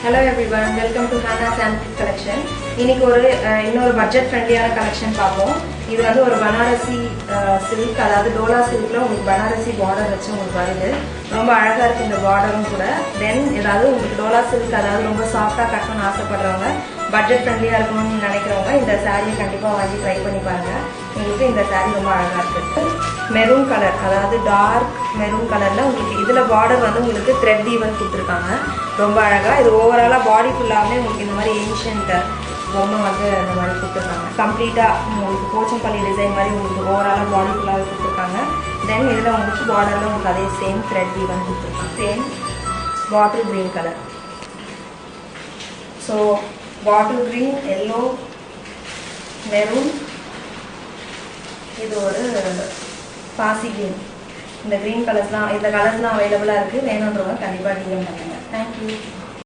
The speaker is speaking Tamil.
Hello everyone, welcome to Hannah's Antique Collection. இன்னைக்கு இன்னொரு பட்ஜெட் ஃப்ரெண்ட்லியான கலெக்ஷன் பார்ப்போம். இது ஒரு பனாரசி சில்க், அதாவது டோலா சில்க்ல உங்களுக்கு பனாரசி பார்டர் வச்சு உங்களுக்கு வருது. ரொம்ப அழகா இருக்கு இந்த பார்டரும் கூட. தென் ஏதாவது உங்களுக்கு டோலா சில்க் அதாவது ரொம்ப சாஃப்டா கட்டணும்னு ஆசைப்படுறவங்க, பட்ஜெட் ஃப்ரெண்ட்லியா இருக்கணும்னு நினைக்கிறவங்க இந்த சாரியை கண்டிப்பா வாங்கி ட்ரை பண்ணி பாருங்க. உங்களுக்கு இந்த சாரி ரொம்ப அழகா இருக்கு. மெரூன் கலர், அதாவது டார்க் மெரூன் கலர்ல உங்களுக்கு இதுல பார்டர் உங்களுக்கு த்ரெட் வீவன் கொடுத்துருக்காங்க. ரொம்ப அழகா இது ஓவராலா பாடி ஃபுல்லாமே உங்களுக்கு இந்த மாதிரி ஏன்ஷியன்ட் பொம்மை இந்த மாதிரி கொடுத்துருக்காங்க. கம்ப்ளீட்டா உங்களுக்கு போச்சம்பள்ளி டிசைன் மாதிரி உங்களுக்கு ஓவராலா பாடி ஃபுல்லாகவே கொடுத்துருக்காங்க. தென் இதுல உங்களுக்கு பார்டர்ல உங்களுக்கு அதே சேம் த்ரெட் வீவன் கொடுத்துருக்காங்க. Same bottle green colour. So bottle green, yellow, maroon, இது ஒரு பாசி கிரீன். இந்த கிரீன் கலர்ஸ்லாம் இந்த கலர்ஸ்லாம் அவைலபிளாக இருக்குது. வேணுன்றவங்க கண்டிப்பாக டிஎம் பண்ணுங்க. தேங்க்யூ.